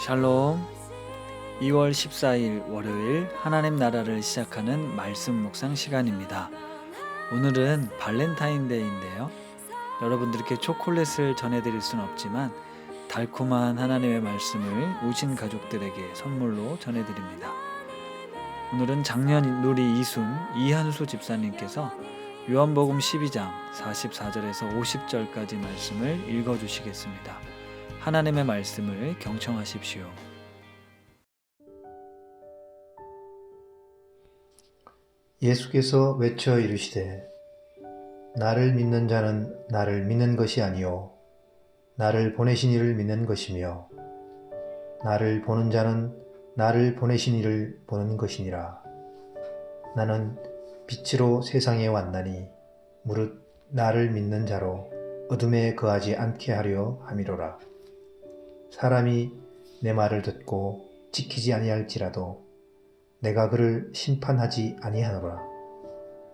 샬롬. 2월 14일 월요일 하나님 나라를 시작하는 말씀 묵상 시간입니다. 오늘은 발렌타인데이인데요. 여러분들께 초콜릿을 전해드릴 수는 없지만 달콤한 하나님의 말씀을 우신 가족들에게 선물로 전해드립니다. 오늘은 작년 누리 이순 이한수 집사님께서 요한복음 12장 44절에서 50절까지 말씀을 읽어주시겠습니다. 하나님의 말씀을 경청하십시오. 예수께서 외쳐 이르시되 나를 믿는 자는 나를 믿는 것이 아니요 나를 보내신 이를 믿는 것이며 나를 보는 자는 나를 보내신 이를 보는 것이니라. 나는 빛으로 세상에 왔나니 무릇 나를 믿는 자로 어둠에 거하지 않게 하려 함이로라. 사람이 내 말을 듣고 지키지 아니할지라도 내가 그를 심판하지 아니하노라.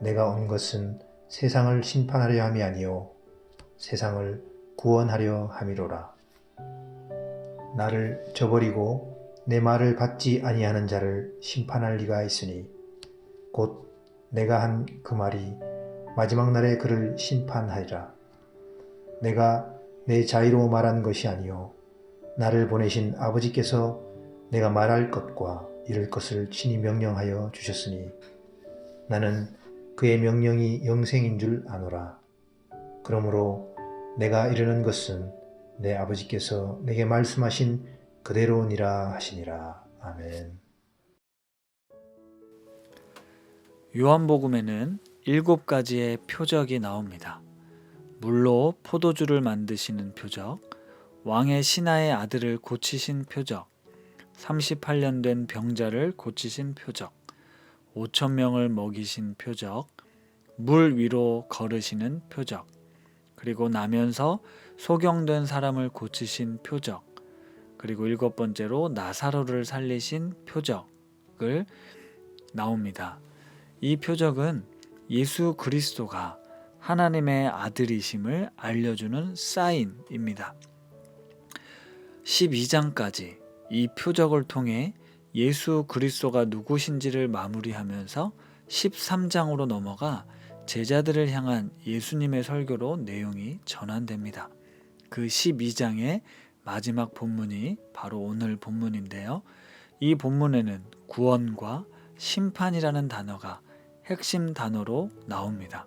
내가 온 것은 세상을 심판하려 함이 아니요 세상을 구원하려 함이로라. 나를 저버리고 내 말을 받지 아니하는 자를 심판할 리가 있으니 곧 내가 한 그 말이 마지막 날에 그를 심판하리라. 내가 내 자의로 말한 것이 아니요 나를 보내신 아버지께서 내가 말할 것과 이룰 것을 친히 명령하여 주셨으니 나는 그의 명령이 영생인 줄 아노라. 그러므로 내가 이르는 것은 내 아버지께서 내게 말씀하신 그대로니라 하시니라. 아멘. 요한복음에는 7가지의 표적이 나옵니다. 물로 포도주를 만드시는 표적, 왕의 신하의 아들을 고치신 표적, 38년 된 병자를 고치신 표적, 5,000명을 먹이신 표적, 물 위로 걸으시는 표적, 그리고 나면서 소경된 사람을 고치신 표적, 그리고 7번째로 나사로를 살리신 표적을 나옵니다. 이 표적은 예수 그리스도가 하나님의 아들이심을 알려주는 사인입니다. 12장까지 이 표적을 통해 예수 그리스도가 누구신지를 마무리하면서 13장으로 넘어가 제자들을 향한 예수님의 설교로 내용이 전환됩니다. 그 12장의 마지막 본문이 바로 오늘 본문인데요. 이 본문에는 구원과 심판이라는 단어가 핵심 단어로 나옵니다.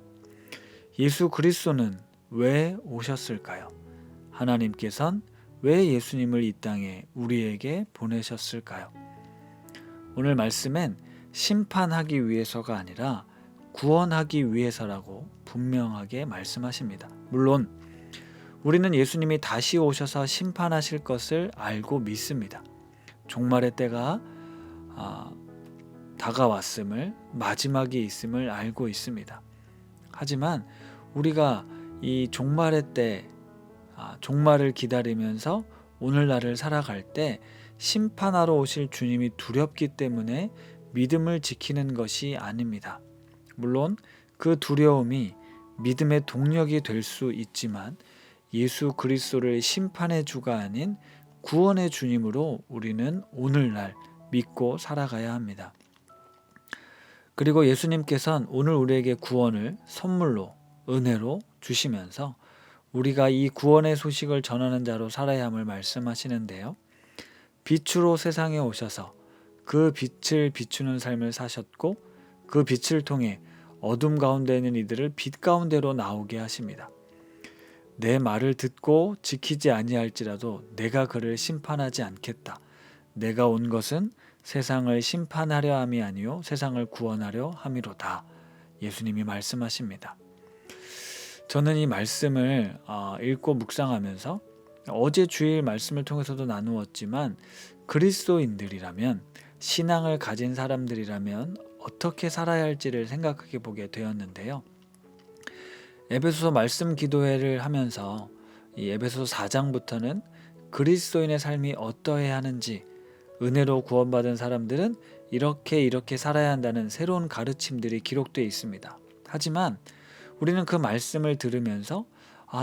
예수 그리스도는 왜 오셨을까요? 하나님께서는 왜 예수님을 이 땅에 우리에게 보내셨을까요? 오늘 말씀엔 심판하기 위해서가 아니라 구원하기 위해서라고 분명하게 말씀하십니다. 물론 우리는 예수님이 다시 오셔서 심판하실 것을 알고 믿습니다. 종말의 때가 다가왔음을, 마지막이 있음을 알고 있습니다. 하지만 우리가 이 종말의 때, 종말을 기다리면서 오늘날을 살아갈 때 심판하러 오실 주님이 두렵기 때문에 믿음을 지키는 것이 아닙니다. 물론 그 두려움이 믿음의 동력이 될 수 있지만 예수 그리스도를 심판의 주가 아닌 구원의 주님으로 우리는 오늘날 믿고 살아가야 합니다. 그리고 예수님께서는 오늘 우리에게 구원을 선물로, 은혜로 주시면서 우리가 이 구원의 소식을 전하는 자로 살아야 함을 말씀하시는데요. 빛으로 세상에 오셔서 그 빛을 비추는 삶을 사셨고 그 빛을 통해 어둠 가운데 있는 이들을 빛 가운데로 나오게 하십니다. 내 말을 듣고 지키지 아니할지라도 내가 그를 심판하지 않겠다. 내가 온 것은 세상을 심판하려 함이 아니요 세상을 구원하려 함이로다. 예수님이 말씀하십니다. 저는 이 말씀을 읽고 묵상하면서 어제 주일 말씀을 통해서도 나누었지만 그리스도인들이라면, 신앙을 가진 사람들이라면 어떻게 살아야 할지를 생각해 보게 되었는데요. 에베소서 말씀 기도회를 하면서 이 에베소서 4장부터는 그리스도인의 삶이 어떠해야 하는지, 은혜로 구원받은 사람들은 이렇게 살아야 한다는 새로운 가르침들이 기록되어 있습니다. 하지만 우리는 그 말씀을 들으면서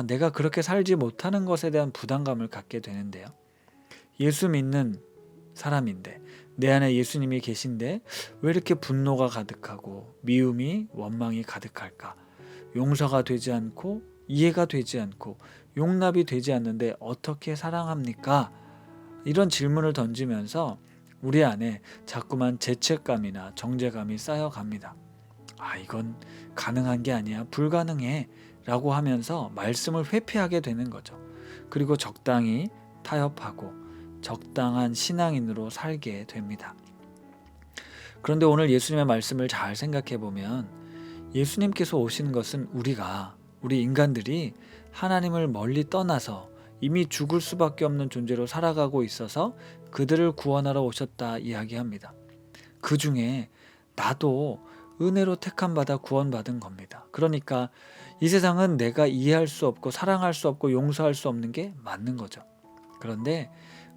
내가 그렇게 살지 못하는 것에 대한 부담감을 갖게 되는데요. 예수 믿는 사람인데, 내 안에 예수님이 계신데 왜 이렇게 분노가 가득하고 미움이, 원망이 가득할까? 용서가 되지 않고 이해가 되지 않고 용납이 되지 않는데 어떻게 사랑합니까? 이런 질문을 던지면서 우리 안에 자꾸만 죄책감이나 정죄감이 쌓여갑니다. 이건 가능한 게 아니야, 불가능해 라고 하면서 말씀을 회피하게 되는 거죠. 그리고 적당히 타협하고 적당한 신앙인으로 살게 됩니다. 그런데 오늘 예수님의 말씀을 잘 생각해 보면 예수님께서 오신 것은 우리 인간들이 하나님을 멀리 떠나서 이미 죽을 수밖에 없는 존재로 살아가고 있어서 그들을 구원하러 오셨다 이야기합니다. 그 중에 나도 은혜로 택함받아 구원받은 겁니다. 그러니까 이 세상은 내가 이해할 수 없고 사랑할 수 없고 용서할 수 없는 게 맞는 거죠. 그런데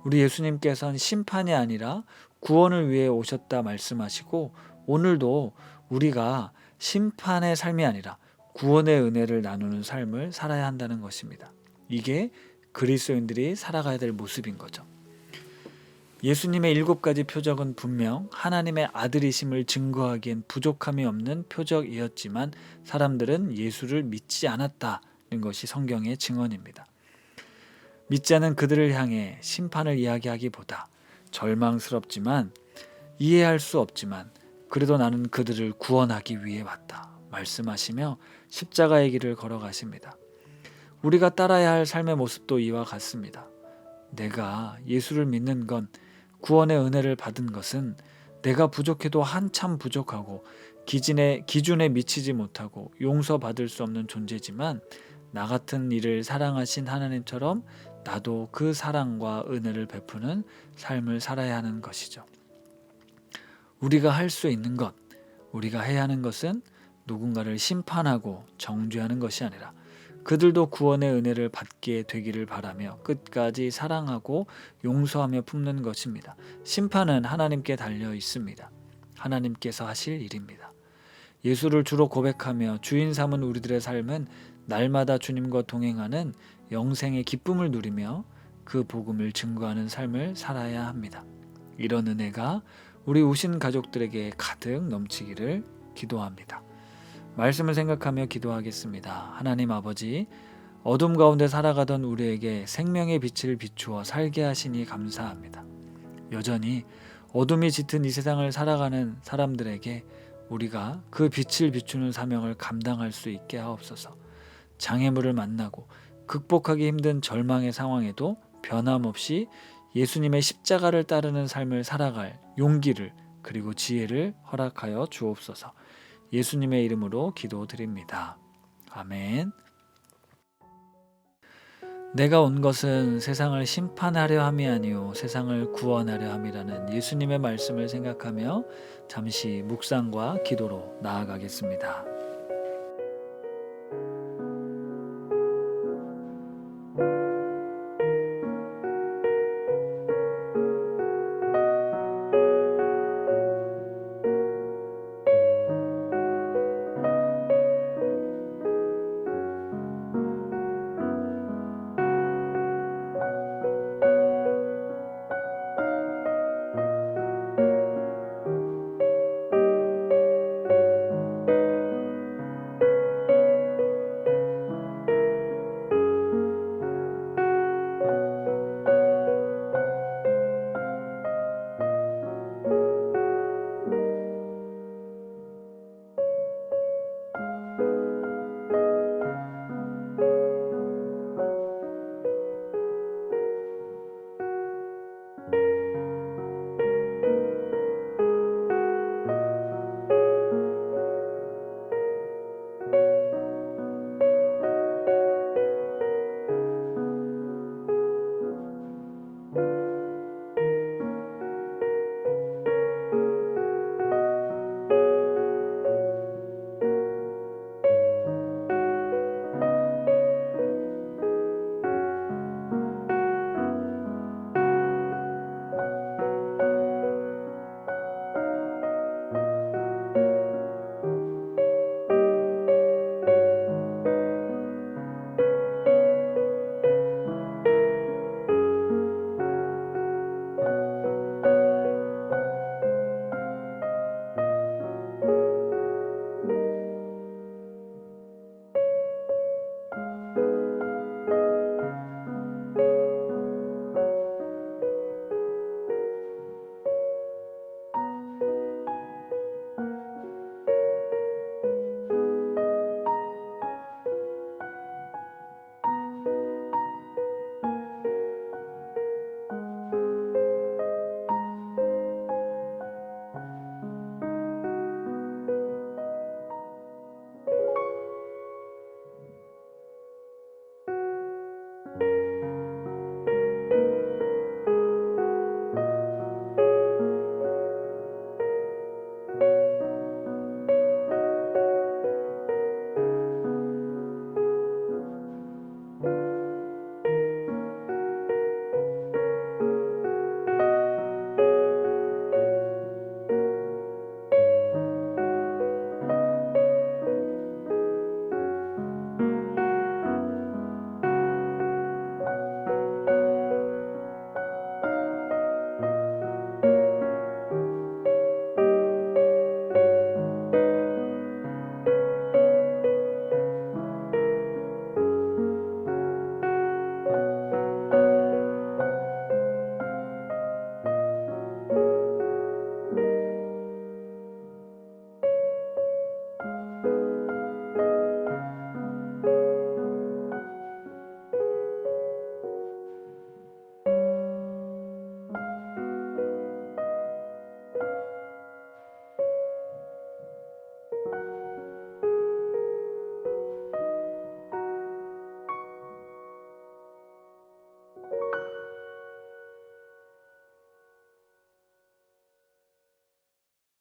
우리 예수님께서는 심판이 아니라 구원을 위해 오셨다 말씀하시고, 오늘도 우리가 심판의 삶이 아니라 구원의 은혜를 나누는 삶을 살아야 한다는 것입니다. 이게 그리스도인들이 살아가야 될 모습인 거죠. 예수님의 7가지 표적은 분명 하나님의 아들이심을 증거하기엔 부족함이 없는 표적이었지만 사람들은 예수를 믿지 않았다는 것이 성경의 증언입니다. 믿지 않은 그들을 향해 심판을 이야기하기보다 절망스럽지만 이해할 수 없지만 그래도 나는 그들을 구원하기 위해 왔다 말씀하시며 십자가의 길을 걸어가십니다. 우리가 따라야 할 삶의 모습도 이와 같습니다. 내가 예수를 믿는 건, 구원의 은혜를 받은 것은 내가 부족해도 한참 부족하고 기준에 미치지 못하고 용서받을 수 없는 존재지만 나 같은 이를 사랑하신 하나님처럼 나도 그 사랑과 은혜를 베푸는 삶을 살아야 하는 것이죠. 우리가 할 수 있는 것, 우리가 해야 하는 것은 누군가를 심판하고 정죄하는 것이 아니라 그들도 구원의 은혜를 받게 되기를 바라며 끝까지 사랑하고 용서하며 품는 것입니다. 심판은 하나님께 달려 있습니다. 하나님께서 하실 일입니다. 예수를 주로 고백하며 주인 삼은 우리들의 삶은 날마다 주님과 동행하는 영생의 기쁨을 누리며 그 복음을 증거하는 삶을 살아야 합니다. 이런 은혜가 우리 우신 가족들에게 가득 넘치기를 기도합니다. 말씀을 생각하며 기도하겠습니다. 하나님 아버지, 어둠 가운데 살아가던 우리에게 생명의 빛을 비추어 살게 하시니 감사합니다. 여전히 어둠이 짙은 이 세상을 살아가는 사람들에게 우리가 그 빛을 비추는 사명을 감당할 수 있게 하옵소서. 장애물을 만나고 극복하기 힘든 절망의 상황에도 변함없이 예수님의 십자가를 따르는 삶을 살아갈 용기를 그리고 지혜를 허락하여 주옵소서. 예수님의 이름으로 기도드립니다. 아멘. 내가 온 것은 세상을 심판하려 함이 아니요 세상을 구원하려 함이라는 예수님의 말씀을 생각하며 잠시 묵상과 기도로 나아가겠습니다.